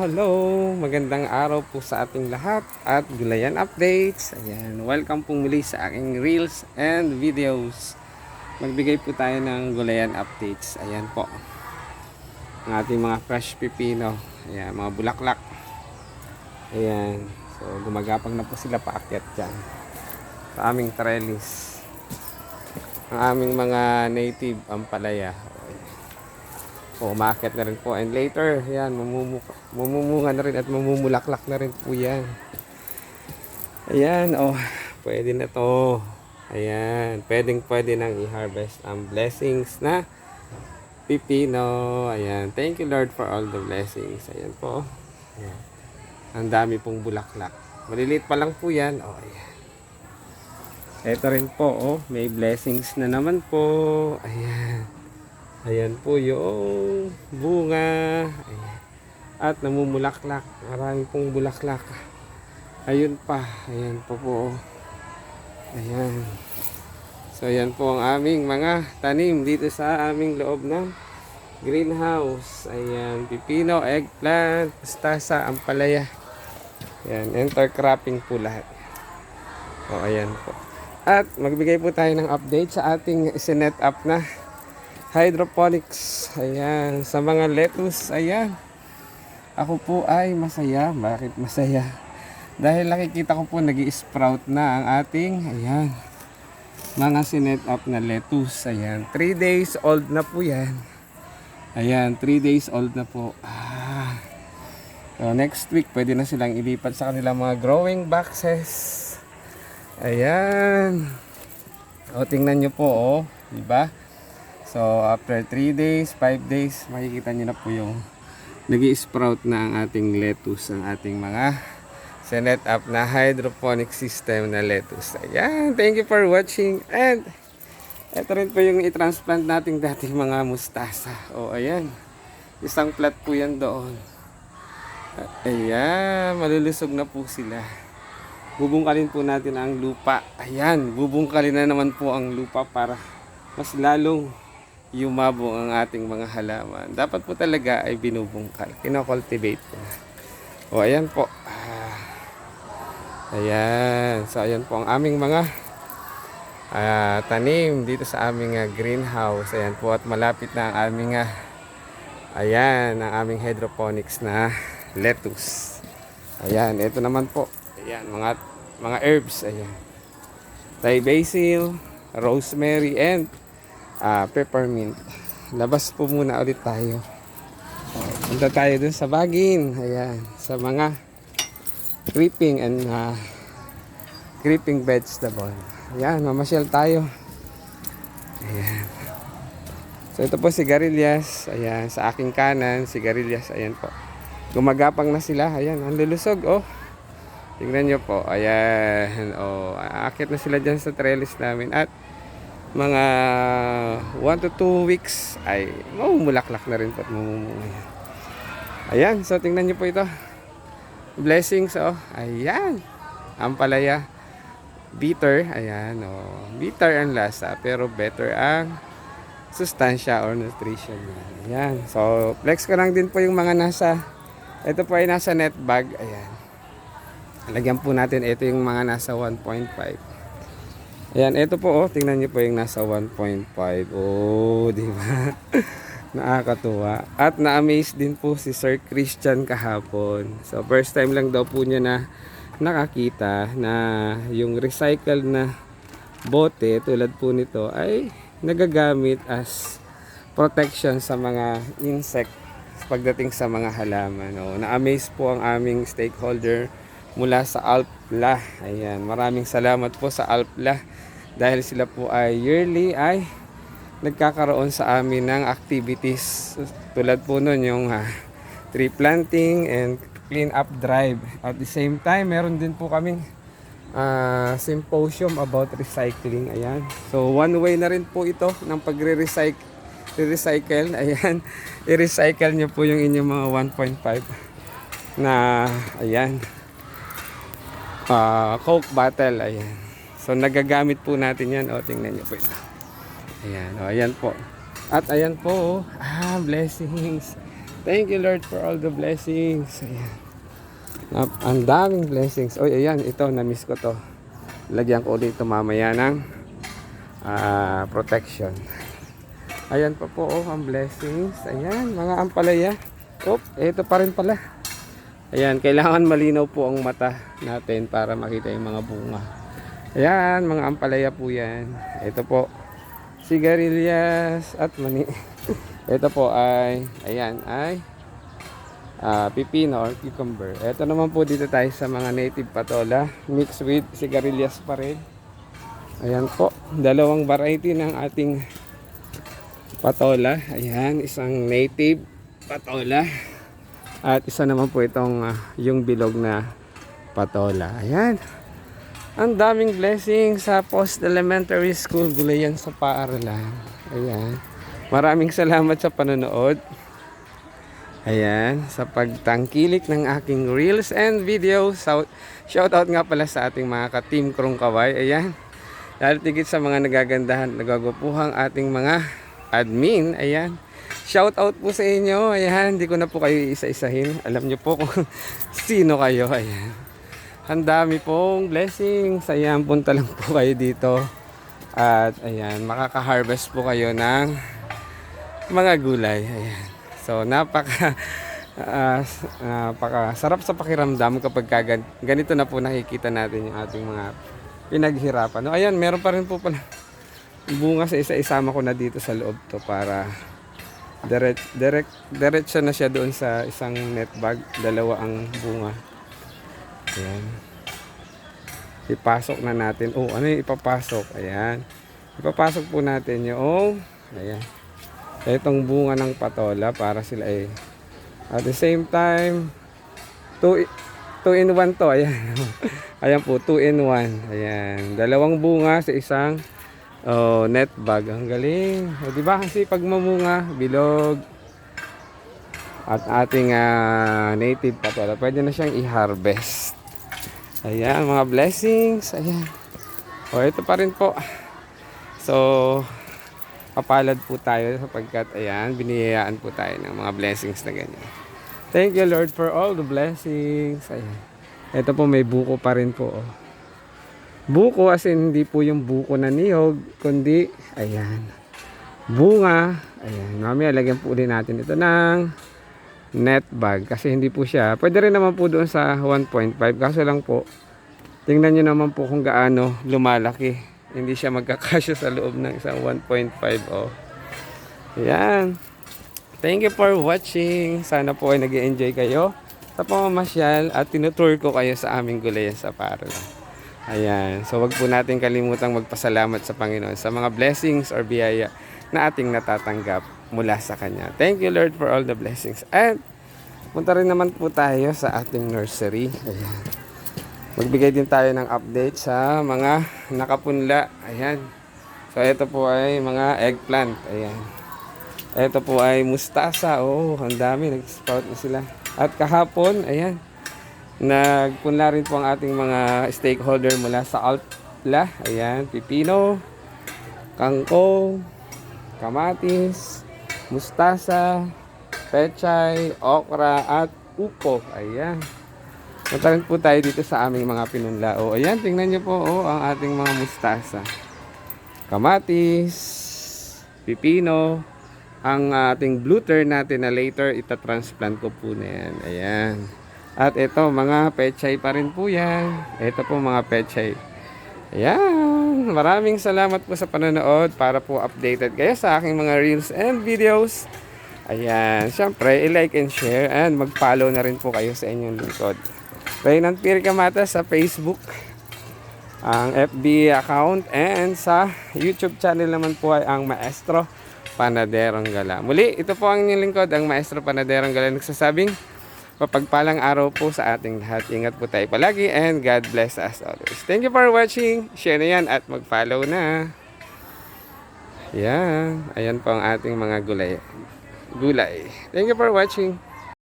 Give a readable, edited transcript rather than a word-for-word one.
hello! Magandang araw po sa ating lahat at gulayan updates. Ayan, welcome po muli sa aking reels and videos. Magbigay po tayo ng gulayan updates. Ayan po. Ang ating mga fresh pipino. Ayan, mga bulaklak. Ayan. So, gumagapang na po sila paakyat dyan. Sa aming trellis. Ang aming mga native ampalaya. Umakyat na rin po, and later yan mumumunga na rin at mamumulaklak na rin po yan. Ayan, pwede na to. Ayan, pwede nang i-harvest ang blessings na pipino. Ayan, thank you Lord for all the blessings. Ayan po. Ayan. Ang dami pong bulaklak, maliliit pa lang po yan. Ayan, ito rin po, may blessings na naman po. Ayan. Ayan po yung bunga. Ayan. At namumulaklak. Marami pong bulaklak. Ayun pa. Ayan po po. Ayan. So ayan po ang aming mga tanim dito sa aming loob ng greenhouse. Ayan. Pipino, eggplant, mustasa, ampalaya. Ayan. Intercropping po lahat. Ayan po. At magbigay po tayo ng update sa ating sinet up na hydroponics. Ayan, sa mga lettuce. Ayan, ako po ay masaya. Bakit masaya? Dahil nakikita ko po nag-i-sprout na ang ating, ayan, mga sinet up na lettuce. Ayan, 3 days old na po yan. Ayan, 3 days old na po. So next week pwede na silang ilipat sa kanilang mga growing boxes. Ayan, tingnan nyo po, diba? So, after 3 days, 5 days, makikita nyo na po yung nag-i-sprout na ang ating lettuce, ang ating mga sinet up na hydroponic system na lettuce. Ayan, thank you for watching. And, ito rin po yung i-transplant nating dating mga mustasa. Ayan, isang plat po yan doon. Ayan, malulusog na po sila. Bubungkalin po natin ang lupa. Ayan, bubungkalin na naman po ang lupa para mas lalong yumabong ang ating mga halaman. Dapat po talaga ay binubungkal, kinocultivate po. Ayan po. Ayan. So ayan po ang aming mga tanim dito sa aming greenhouse. Ayan po, at malapit na ang aming ayan, ang aming hydroponics na lettuce. Ayan, ito naman po. Ayan, mga herbs. Ayan, Thai basil, rosemary, and peppermint. Labas po muna ulit tayo. Punta tayo dun sa bagin. Ayan, sa mga creeping and creeping vegetable. Ayan, mamasyal tayo. Ayan. So ito po sigarilyas. Ayan, sa aking kanan sigarilyas. Ayan po, gumagapang na sila. Ayan, ang lulusog. Tingnan nyo po. Ayan, aakit na sila dyan sa trellis namin. At mga 1 to 2 weeks ay mamumulaklak na rin po at mamumunga. Ayan, so tingnan nyo po ito. Blessings, ayan, ampalaya, bitter. Ayan, bitter ang lasa pero better ang sustansya or nutrition. Ayan, so flex ko lang din po yung mga ito po ay nasa net bag. Ayan, lagyan po natin ito yung mga nasa 1.5. Ayan, ito po, tingnan niyo po yung nasa 1.5. Di ba? Nakakatuwa. At na-amaze din po si Sir Christian kahapon. So, first time lang daw po niya na nakakita na yung recycled na bote tulad po nito ay nagagamit as protection sa mga insect pagdating sa mga halaman. Na-amaze po ang aming stakeholder mula sa ALPLA. Ayan, maraming salamat po sa ALPLA dahil sila po ay yearly ay nagkakaroon sa amin ng activities tulad po nun yung tree planting and clean up drive. At the same time, meron din po kaming symposium about recycling. Ayan, so one way na rin po ito ng pagre-recycle. Ayan, i-recycle nyo po yung inyong mga 1.5 na ayan Coke bottle. Ayan, so nagagamit po natin yan. Tingnan nyo po ito. Ayan, ayan po. At ayan po, blessings. Thank you Lord for all the blessings. Ayan. Ang daming blessings. Oy, ayan, ito, na-miss ko to. Lagyan ko ulit ito mamaya ng protection. Ayan pa po, oh, ang blessings. Ayan, mga ampalaya. Ito pa rin pala. Ayan, kailangan malinaw po ang mata natin para makita yung mga bunga. Ayan, mga ampalaya po yan. Ito po, sigarilyas at mani. Ito po ay, ayan, ay pipino or cucumber. Ito naman po dito tayo sa mga native patola mixed with sigarilyas pa rin. Ayan po, dalawang variety ng ating patola. Ayan, isang native patola at isa naman po itong yung bilog na patola. Ayan, ang daming blessings sa Post Elementary School Gulayan sa Paaralan. Ayan, maraming salamat sa panonood. Ayan, sa pagtangkilik ng aking reels and videos. Shout out nga pala sa ating mga ka-team Krong Kaway. Ayan, lalo tigit sa mga nagagandahan, nagagupuhang ating mga admin. Ayan, shout out po sa inyo. Ayan, hindi ko na po kayo isa-isahin. Alam nyo po kung sino kayo. Ayan, ang dami pong blessings. Ayan, punta lang po kayo dito. At ayan, makaka-harvest po kayo ng mga gulay. Ayan. So napaka sarap sa pakiramdam kapag ganito na po nakikita natin yung ating mga pinaghirapan. No, ayan, meron pa rin po pala bunga sa isa-isama ko na dito sa loob to para diretso na siya doon sa isang net bag. Dalawa ang bunga. Ayan. Ipasok na natin. Oh, ano yung ipapasok? Ayan. Ipapasok po natin yung ayan, itong bunga ng patola para sila ay at the same time 2 in 1 to. Ayan. Ayan po, 2 in 1. Ayan, dalawang bunga sa isang net bag. Ang galing. O, diba kasi pag mamunga, bilog at ating native patola, pwede na siyang i-harvest. Ayan, mga blessings. Ayan. O, ito pa rin po. So kapalad po tayo sapagkat ayan, biniyayaan po tayo ng mga blessings na ganyan. Thank you Lord for all the blessings. Ayan. Ito po may buko pa rin po. Oh. Buko as in hindi po yung buko na niyog, kundi ayan, bunga. Ayan, mamaya lagyan po ulit natin ito ng net bag kasi hindi po siya. Pwede rin naman po doon sa 1.5 kaso lang po, tingnan nyo naman po kung gaano lumalaki. Hindi siya magkakasya sa loob ng isang 1.5. Oh. Ayan. Thank you for watching. Sana po ay nag-enjoy kayo sa pamamasyal at tinutour ko kayo sa aming gulayan sa Paaralan. Ayan. So wag po natin kalimutang magpasalamat sa Panginoon sa mga blessings or biyaya na ating natatanggap mula sa Kanya. Thank you Lord for all the blessings. And punta rin naman po tayo sa ating nursery. Ayan. Magbigay din tayo ng update sa mga nakapunla. Ayan. So ito po ay mga eggplant. Ayan. Ito po ay mustasa. Oh, ang dami. Nag-sprout na sila. At kahapon, ayan, nagpunla rin po ang ating mga stakeholder mula sa Altla. Ayan. Pipino, kangkong, kamatis, mustasa, pechay, okra, at upo. Ayan. Punta po tayo dito sa aming mga pinunla. O, ayan, tingnan nyo po, ang ating mga mustasa. Kamatis, pipino, ang ating blue tern natin na later itatransplant ko po na yan. Ayan. At ito, mga pechay pa rin po yan. Ito po mga pechay. Ayan. Maraming salamat po sa panonood para po updated kayo sa aking mga reels and videos. Ayan. Siyempre, i-like and share and mag-follow na rin po kayo sa inyong lingkod. Reynan Pirca Mata sa Facebook, ang FB account, and sa YouTube channel naman po ay ang Maestro Panaderong Gala. Muli, ito po ang inyong lingkod, ang Maestro Panaderong Gala, nagsasabing mapagpalang araw po sa ating lahat. Ingat po tayo palagi and God bless us always. Thank you for watching. Share na yan at mag-follow na. Yan. Ayan po ang ating mga gulay. Thank you for watching.